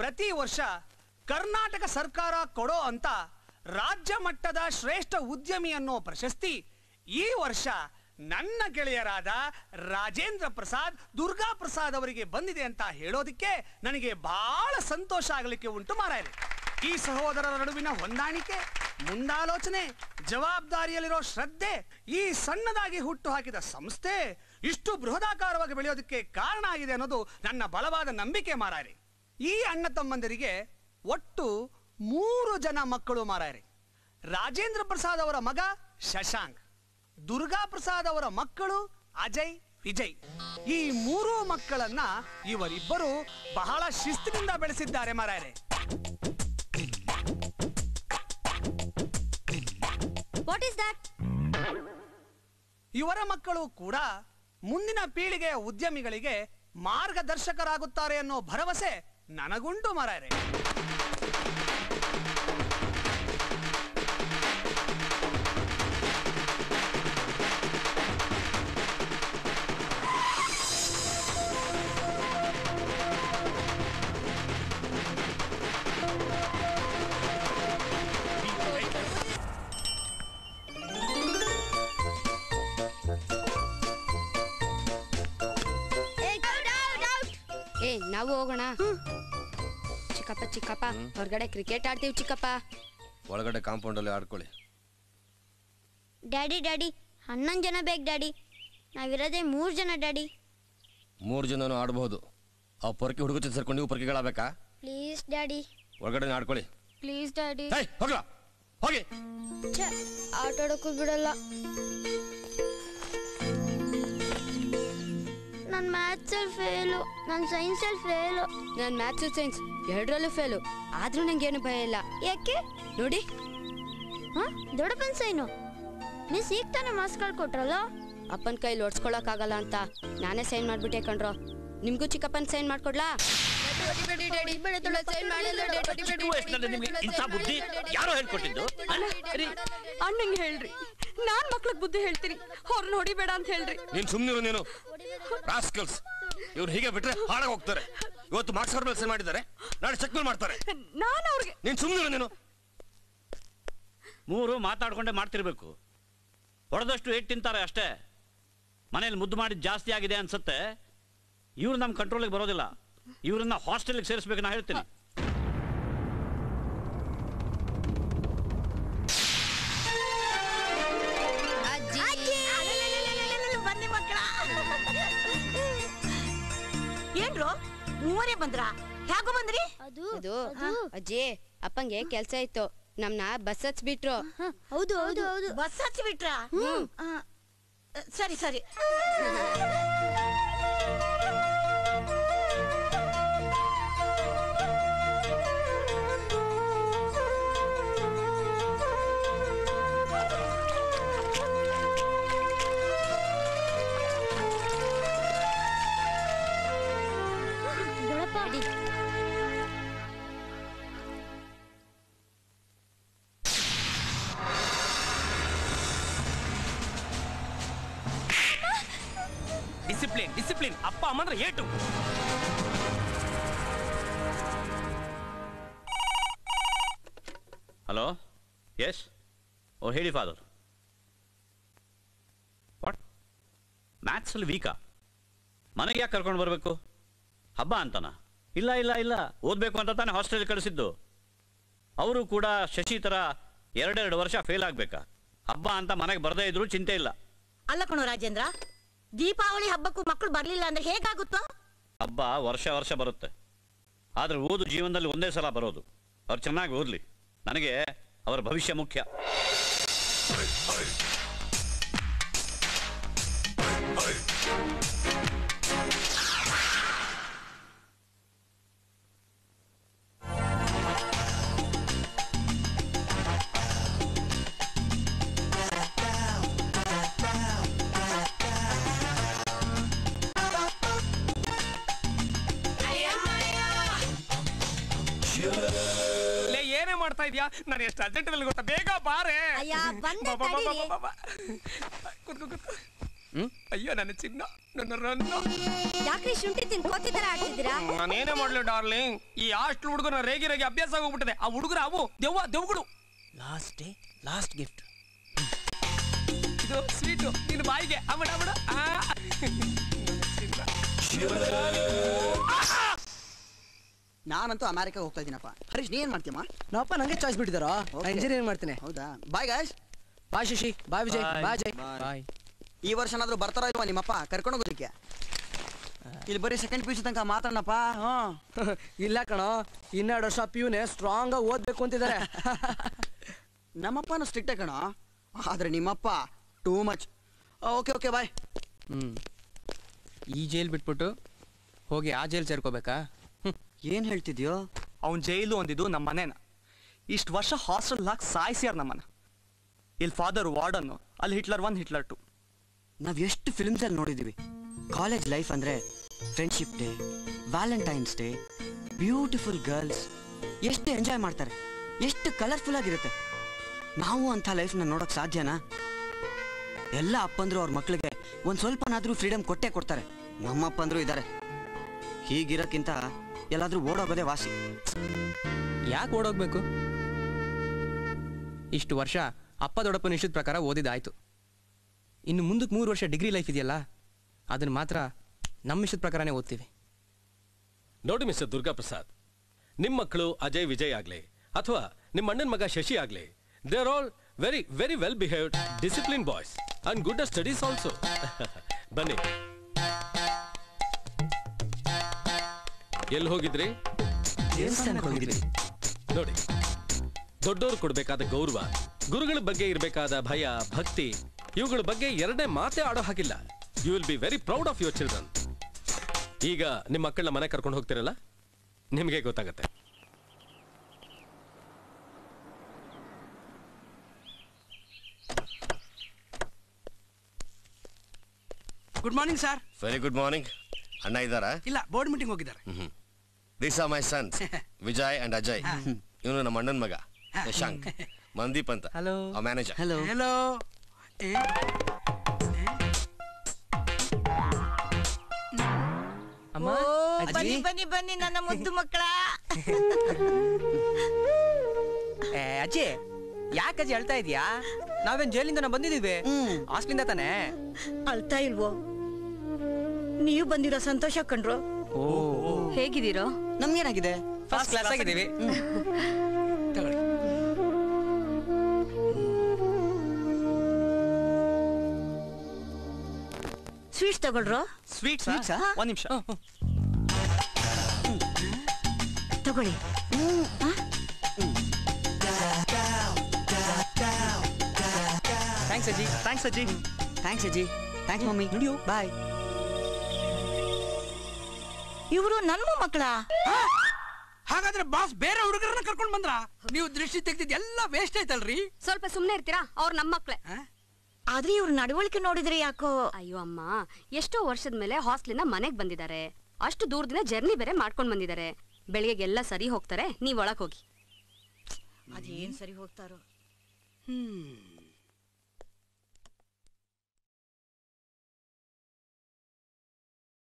ಪ್ರತಿ ವರ್ಷ ಕರ್ನಾಟಕ ಸರ್ಕಾರ ಕೊಡೋ ಅಂತ ರಾಜ್ಯ ಮಟ್ಟದ ಶ್ರೇಷ್ಠ ಉದ್ಯಮಿ ಅನ್ನೋ ಪ್ರಶಸ್ತಿ ಈ ವರ್ಷ ನನ್ನ ಗೆಳೆಯರಾದ ರಾಜೇಂದ್ರ ಪ್ರಸಾದ್ ದುರ್ಗಾ ಪ್ರಸಾದ್ ಅವರಿಗೆ ಬಂದಿದೆ ಅಂತ ಹೇಳೋದಕ್ಕೆ ನನಗೆ ಬಹಳ ಸಂತೋಷ ಆಗಲಿಕ್ಕೆ ಉಂಟು ಮಾರಾಯರೆ. ಈ ಸಹೋದರರ ನಡುವಿನ ಹೊಂದಾಣಿಕೆ, ಮುಂದಾಲೋಚನೆ, ಜವಾಬ್ದಾರಿಯಲ್ಲಿರೋ ಶ್ರದ್ಧೆ, ಈ ಸಣ್ಣದಾಗಿ ಹುಟ್ಟು ಹಾಕಿದ ಸಂಸ್ಥೆ ಇಷ್ಟು ಬೃಹದಾಕಾರವಾಗಿ ಬೆಳೆಯೋದಕ್ಕೆ ಕಾರಣ ಆಗಿದೆ ಅನ್ನೋದು ನನ್ನ ಬಲವಾದ ನಂಬಿಕೆ ಮಾರಾಯರೆ. ಈ ಅಣ್ಣ ತಮ್ಮಂದಿರಿಗೆ ಒಟ್ಟು 3 ಜನ ಮಕ್ಕಳು ಮಾರಾಯರೆ. ರಾಜೇಂದ್ರ ಪ್ರಸಾದ್ ಅವರ ಮಗ ಶಶಾಂಕ್, ದುರ್ಗಾ ಪ್ರಸಾದ್ ಅವರ ಮಕ್ಕಳು ಅಜಯ್, ವಿಜಯ್. ಈ 3 ಮಕ್ಕಳನ್ನ ಇವರಿಬ್ಬರು ಬಹಳ ಶಿಸ್ತಿನಿಂದ ಬೆಳೆಸಿದ್ದಾರೆ ಮಾರಾಯರೆ. What is that? ಇವರ ಮಕ್ಕಳು ಕೂಡ ಮುಂದಿನ ಪೀಳಿಗೆಯ ಉದ್ಯಮಿಗಳಿಗೆ ಮಾರ್ಗದರ್ಶಕರಾಗುತ್ತಾರೆ ಅನ್ನೋ ಭರವಸೆ ನನಗುಂಟು ಮಾರಾಯರೆ. ನಾವು ಹೋಗೋಣ. ಚಿಕ್ಕಪ್ಪ ಚಿಕ್ಕಪ್ಪ ಹೊರಗಡೆ ಕ್ರಿಕೆಟ್ ಆಡ್ತೀವಿ ಚಿಕ್ಕಪ್ಪ. ಒಳಗಡೆ ಕಾಂಪೌಂಡ್ ಅಲ್ಲಿ ಆಡ್ಕೊಳ್ಳಿ. ಡ್ಯಾಡಿ ಡ್ಯಾಡಿ 11 ಜನ ಬೇಕು ಡ್ಯಾಡಿ. ನಾವಿರೋದೇ 3 ಜನ ಡ್ಯಾಡಿ. 3 ಜನನು ಆಡಬಹುದು. ಆ ಪೊರಕೆ ಹುಡುಗ ಜೊತೆ ಸೇರ್ಕೊಂಡು ನೀವು ಪೊರಕೆಗಳಾಗಬೇಕಾ? Please daddy. ಒಳಗಡೆ ಆಡ್ಕೊಳ್ಳಿ. Please daddy. ಹೋಗಿ ಹೋಗಿ. ಆಟ ಆಡೋಕ್ಕೂ ಬಿಡಲ್ಲ. ನಾನು ಮ್ಯಾಥ್ಸಲ್ಲಿ ಫೇಲು, ನಾನು ಸೈನ್ಸಲ್ಲಿ ಫೇಲು. ನಾನು ಮ್ಯಾಥ್ಸು ಸೈನ್ಸ್ ಎರಡರಲ್ಲೂ ಫೇಲು. ಆದ್ರೂ ನಂಗೇನು ಭಯ ಇಲ್ಲ. ಯಾಕೆ ನೋಡಿ? ದೊಡ್ಡಪ್ಪನ ಸೈನು ಮಿಸ್ ಈಗ ತಾನೇ ಮಾರ್ಕ್ಸ್ಗಳು ಕೊಟ್ರಲ್ಲ. ಅಪ್ಪನ ಕೈಲಿ ಓಡಿಸ್ಕೊಳಕ್ಕಾಗಲ್ಲ ಅಂತ ನಾನೇ ಸೈನ್ ಮಾಡ್ಬಿಟ್ಟೆ ಕಣ್ರೋ. ನಿಮ್ಗೂ ಚಿಕ್ಕಪ್ಪನ ಸೈನ್ ಮಾಡ್ಕೊಡ್ಲಾ? ಅಣ್ಣಂಗೆ ಹೇಳ್ರಿ, ನಾನ್ ಮಕ್ಳಿಗೆ ಬುದ್ಧಿ ಹೇಳ್ತೀನಿ, ಅವ್ರನ್ನ ಹೊಡಿಬೇಡ ಅಂತ ಹೇಳ್ರಿ. ನೀನ್ ಸುಮ್ನಿರು. ನೀನು ರಾಸ್ಕಲ್ಸ್. ಇವ್ರು ಹೀಗೆ ಬಿಟ್ರೆ ಹಾಳಾಗಿ ಹೋಗ್ತಾರೆ. ಇವತ್ತು ಮಾರ್ಕ್ಸ್ ಮೇಲೆ ಸೈನ್ ಮಾಡಿದ್ದಾರೆ, ನಾಳೆ ಚೆಕ್ ಮೇಲೆ ಮಾಡ್ತಾರೆ. ನಾನು ಅವ್ರಿಗೆ. ನೀನ್ ಸುಮ್ನಿರು. ನೀನು 3 ಮಾತಾಡ್ಕೊಂಡೆ ಮಾಡ್ತಿರ್ಬೇಕು. ಹೊಡೆದಷ್ಟು ಏಟ್ ತಿಂತಾರೆ ಅಷ್ಟೇ. ಮನೇಲಿ ಮುದ್ದು ಮಾಡಿದ್ ಜಾಸ್ತಿ ಆಗಿದೆ ಅನ್ಸುತ್ತೆ. ಇವ್ರು ನಮ್ಮ ಕಂಟ್ರೋಲಿಗೆ ಬರೋದಿಲ್ಲ. ಇವ್ರನ್ನ ಹಾಸ್ಟೆಲ್ಗೆ ಸೇರಿಸ್ಬೇಕು ನಾ ಹೇಳ್ತೀನಿ. ಏನ್ರು ಮೂವರೇ ಬಂದ್ರಾ? ಹೇಗೋ ಬಂದ್ರಿ? ಅದು ಅಜ್ಜಿ ಅಪ್ಪಂಗೆ ಕೆಲ್ಸ ಇತ್ತು, ನಮ್ನ ಬಸ್ ಹಚ್ಬಿಟ್ರು. ಹೌದು ಹೌದು ಹೌದು, ಬಸ್ ಹಚ್ಚಿ ಬಿಟ್ರಾ? ಸರಿ ಸರಿ. Discipline discipline. ಅಪ್ಪ ಅಮ್ಮಂದ್ರೆ ಏಟು. Hello, S. ಓ ಹೇಳಿ ಫಾದರ್. ವಾಟ್? ಮ್ಯಾಥ್ಸಲ್ಲಿ ವೀಕಾ? ಮನೆಗೆ ಯಾಕೆ ಕರ್ಕೊಂಡು ಬರಬೇಕು? ಹಬ್ಬ ಅಂತನಾ? ಇಲ್ಲ ಇಲ್ಲ ಇಲ್ಲ, ಓದಬೇಕು ಅಂತ ತಾನೇ ಹಾಸ್ಟೆಲ್ ಕಳಿಸಿದ್ದು. ಅವರು ಕೂಡ ಶಶಿ ಥರ 2 ವರ್ಷ ಫೇಲ್ ಆಗಬೇಕಾ? ಹಬ್ಬ ಅಂತ ಮನೆಗೆ ಬರದೇ ಇದ್ರು ಚಿಂತೆ ಇಲ್ಲ. ಅಲ್ಲ ಕಣೋ ರಾಜೇಂದ್ರ, ದೀಪಾವಳಿ ಹಬ್ಬಕ್ಕೂ ಮಕ್ಕಳು ಬರ್ಲಿಲ್ಲ ಅಂದ್ರೆ ಹೇಗಾಗುತ್ತೋ? ಹಬ್ಬ ವರ್ಷ ವರ್ಷ ಬರುತ್ತೆ, ಆದ್ರೆ ಓದು ಜೀವನದಲ್ಲಿ ಒಂದೇ ಸಲ ಬರೋದು. ಅವ್ರು ಚೆನ್ನಾಗಿ ಓದಲಿ, ನನಗೆ ಅವರ ಭವಿಷ್ಯ ಮುಖ್ಯ. ಏನೇ ಮಾಡ್ತಾ ಇದೀಯಾ? ನಾನು ಎಷ್ಟು ಅರ್ಜೆಂಟ್ ಗೊತ್ತಾ? ಬೇಗ ಬಾರೆ. ಅಯ್ಯೋ ನನ್ನ ಚಿನ್ನ ನನ್ನ ರನ್ನ. ಯಾಕ್ರಿ ಶುಂಠಿ ತಿನ್ಕೋತಿದಾರ ಆಡ್ತಿದ್ದೀರಾ? ನಾನೇನೇ ಮಾಡ್ಲಿ ಡಾರ್ಲಿಂಗ್, ಈ ಹಾಸ್ಟೆಲ್ ಹುಡುಗನ ರೇಗಿ ಅಭ್ಯಾಸ ಆಗೋಗ್ಬಿಟ್ಟಿದೆ. ಆ ಹುಡುಗರು ಅವು ದೆವ್ಗಳು. Last day last gift. ಇದು ಸ್ವೀಟು ನಿನ್ನ ಬಾಯಿಗೆ. ನಾನಂತೂ ಅಮೆರಿಕಾಗೆ ಹೋಗ್ತಾ ಇದ್ದೀನಪ್ಪ. ಹರೀಶ್ ನೀ ಏನ್ ಮಾಡ್ತೀಯಮ್ಮ? ನಮ್ಮಪ್ಪ ನಂಗೆ ಚಾಯ್ಸ್ ಬಿಟ್ಟಿದಾರ, ಇಂಜಿನಿಯರಿಂಗ್ ಮಾಡ್ತೇನೆ. ಹೌದಾ? Bye guys. Bye Shashi, bye Vijay, bye Ajay. Bye. ಈ ವರ್ಷ ಏನಾದ್ರು ಬರ್ತಾರ ಇಲ್ವಾ ನಿಮ್ಮಪ್ಪ ಕರ್ಕೊಂಡು ಹೋಗೋದಕ್ಕೆ? ಇಲ್ಲಿ ಬರೀ ಸೆಕೆಂಡ್ ಪಿ ಯು ಸಿ ತನಕ ಮಾತಾಡಪ್ಪ. ಇಲ್ಲ ಕಣೋ, 12 ವರ್ಷ ಪಿಯುನೇ ಸ್ಟ್ರಾಂಗ್ ಆಗಿ ಓದ್ಬೇಕು ಅಂತಿದ್ದಾರೆ. ನಮ್ಮಪ್ಪನೂ ಸ್ಟ್ರಿಕ್ಟ್ ಕಣೋ, ಆದ್ರೆ ನಿಮ್ಮಪ್ಪ too much. Okay okay bye. ಈ ಜೈಲ್ ಬಿಟ್ಬಿಟ್ಟು ಹೋಗಿ ಆ ಜೈಲ್ ಸೇರ್ಕೋಬೇಕಾ? ಏನ್ ಹೇಳ್ತಿದ್ಯೋ? ಅವ್ನ್ ಜೈಲು ಒಂದಿದ್ದು ನಮ್ಮ ಮನೇನ. ಇಷ್ಟು ವರ್ಷ ಹಾಸ್ಟೆಲ್ ಹಾಕಿ ಸಾಯಿಸ್ಯಾರ ನಮ್ಮನ್ನ. ಇಲ್ಲಿ ಫಾದರ್ ವಾರ್ಡನ್ನು, ಅಲ್ಲಿ ಹಿಟ್ಲರ್ 1 ಹಿಟ್ಲರ್ 2. ನಾವ್ ಎಷ್ಟು ಫಿಲ್ಮ್ಸ್ ಅಲ್ಲಿ ನೋಡಿದೀವಿ. ಕಾಲೇಜ್ ಲೈಫ್ ಅಂದ್ರೆ friendship day, Valentine's day, beautiful girls, ಎಷ್ಟು ಎಂಜಾಯ್ ಮಾಡ್ತಾರೆ, ಎಷ್ಟು ಕಲರ್ಫುಲ್ ಆಗಿರುತ್ತೆ. ನಾವು ಅಂಥ ಲೈಫ್ನ ನೋಡೋಕೆ ಸಾಧ್ಯನಾ? ಎಲ್ಲ ಅಪ್ಪಂದ್ರು ಅವ್ರ ಮಕ್ಳಿಗೆ ಒಂದು ಸ್ವಲ್ಪನಾದ್ರೂ ಫ್ರೀಡಮ್ ಕೊಟ್ಟೇ ಕೊಡ್ತಾರೆ. ನಮ್ಮಪ್ಪಂದ್ರು ಇದ್ದಾರೆ. ಹೀಗಿರೋಕ್ಕಿಂತ ಎಲ್ಲಾದ್ರೂ ಓಡೋಗೋದೇ ವಾಸಿ. ಯಾಕೆ ಓಡೋಗ್ಬೇಕು? ಇಷ್ಟು ವರ್ಷ ಅಪ್ಪ ದೊಡ್ಡಪ್ಪನ ಇಷ್ಟದ ಪ್ರಕಾರ ಓದಿದಾಯ್ತು. ಇನ್ನು ಮುಂದಕ್ಕೆ 3 ವರ್ಷ ಡಿಗ್ರಿ ಲೈಫ್ ಇದೆಯಲ್ಲ, ಅದನ್ನು ಮಾತ್ರ ನಮ್ಮ ಇಷ್ಟದ ಪ್ರಕಾರನೇ ಓದ್ತೀವಿ. ನೋಡಿ ಮಿಸ್ಟರ್ ದುರ್ಗಾ ಪ್ರಸಾದ್, ನಿಮ್ಮ ಮಕ್ಕಳು ಅಜಯ್ ವಿಜಯ್ ಆಗ್ಲಿ ಅಥವಾ ನಿಮ್ಮ ಅಣ್ಣನ ಮಗ ಶಶಿ ಆಗ್ಲಿ, they are all very very well behaved, discipline boys and good at studies also. ಬನ್ನಿ. ಎಲ್ಲಿ ಹೋಗಿದ್ರಿ? ನೋಡಿ, ದೊಡ್ಡವರು ಕೊಡ್ಬೇಕಾದ ಗೌರವ, ಗುರುಗಳ ಬಗ್ಗೆ ಇರಬೇಕಾದ ಭಯ ಭಕ್ತಿ, ಇವುಗಳ ಬಗ್ಗೆ ಎರಡನೇ ಮಾತೇ ಆಡೋ ಹಾಗಿಲ್ಲ. You will be very proud of your children. ಈಗ ನಿಮ್ಮ ಮಕ್ಕಳನ್ನ ಮನೆ ಕರ್ಕೊಂಡು ಹೋಗ್ತಿರಲ್ಲ, ನಿಮಗೆ ಗೊತ್ತಾಗತ್ತೆ. Good morning sir. Very good morning. ಅಣ್ಣ ಇದ್ದಾರಾ? ಇಲ್ಲ, ಬೋರ್ಡ್ ಮೀಟಿಂಗ್ ಹೋಗಿದ್ದಾರೆ. These are my sons Vijay and Ajay. ಇವನು ನಮ್ಮ ಅಣ್ಣನ ಮಗ ಯಶಾಂಕ್. ಮಂದೀಪ್ ಅಂತ Hello. ಮ್ಯಾನೇಜರ್. ಹಲೋ. ಹೆಲೋ. ಅಮ್ಮ, ಬನ್ನಿ ಬನ್ನಿ ಬನ್ನಿ ನನ್ನ ಮುದ್ದು ಮಕ್ಕಳ. ಅಜ್ಜಿ, ಯಾಕಜ್ಜಿ ಅಳ್ತಾ ಇದೀಯಾ? ನಾವೇನ್ ಜೈಲಿಂದ ಬಂದಿದೀವಿ, ಹಾಸ್ಟ್ಲಿಂದ ತಾನೆ. ಅಳ್ತಾ ಇಲ್ವೋ? ನೀವು ಬಂದಿರೋ ಸಂತೋಷ ಕಂಡ್ರು. ಹೇಗಿದ್ದೀರೋ? ನಮ್ಗೇನಾಗಿದೆ? ಫಸ್ಟ್ ಕ್ಲಾಸ್ ಆಗಿದ್ದೀವಿ. ತಗೊಳ್ಳಿ. ಸ್ವೀಟ್ಸ್ ತಗೊಳ್ರೋ. ಸ್ವೀಟ್ಸ್? ಒಂದ್ ನಿಮಿಷ. ತಗೊಳ್ಳಿ. ಥ್ಯಾಂಕ್ಸ್ ಅಜ್ಜಿ. ಥ್ಯಾಂಕ್ಸ್ ಅಜ್ಜಿ. ಥ್ಯಾಂಕ್ಸ್ ಅಜ್ಜಿ. Thanks mummy. ನುಡಿಯೋ. ಬಾಯ್. ಇವರು ನನ್ನ ಮಕ್ಕಳ. ಹಾಗಾದ್ರೆ ಬಾಸ್ ಬೇರೆ ಹುಡುಗರನ್ನ ಕರ್ಕೊಂಡ್ ಬಂದ್ರ? ನೀವು ದೃಷ್ಟಿ ತೆಗ್ದಿದ್ ಎಲ್ಲ ವೇಸ್ಟ್ ಆಯ್ತಲ್ರಿ. ಸ್ವಲ್ಪ ಸುಮ್ನೆ ಇರ್ತೀರಾ? ಅವ್ರ ನಮ್ಮ ಮಕ್ಳೆ. ಆದ್ರೆ ಇವ್ರ ನಡವಳಿಕೆ ನೋಡಿದ್ರೆ ಯಾಕೋ. ಅಯ್ಯೋ ಅಮ್ಮ, ಎಷ್ಟೋ ವರ್ಷದ ಮೇಲೆ ಹಾಸ್ಟ್ಲಿಂದ ಮನೆಗ್ ಬಂದಿದ್ದಾರೆ. ಅಷ್ಟು ದೂರದಿಂದ ಜರ್ನಿ ಬೇರೆ ಮಾಡ್ಕೊಂಡ್ ಬಂದಿದ್ದಾರೆ. ಬೆಳಿಗ್ಗೆಲ್ಲ ಸರಿ ಹೋಗ್ತಾರೆ, ನೀವ್ ಒಳಗ್ ಹೋಗಿ. ಅದೇನ್ ಸರಿ ಹೋಗ್ತಾರೋ.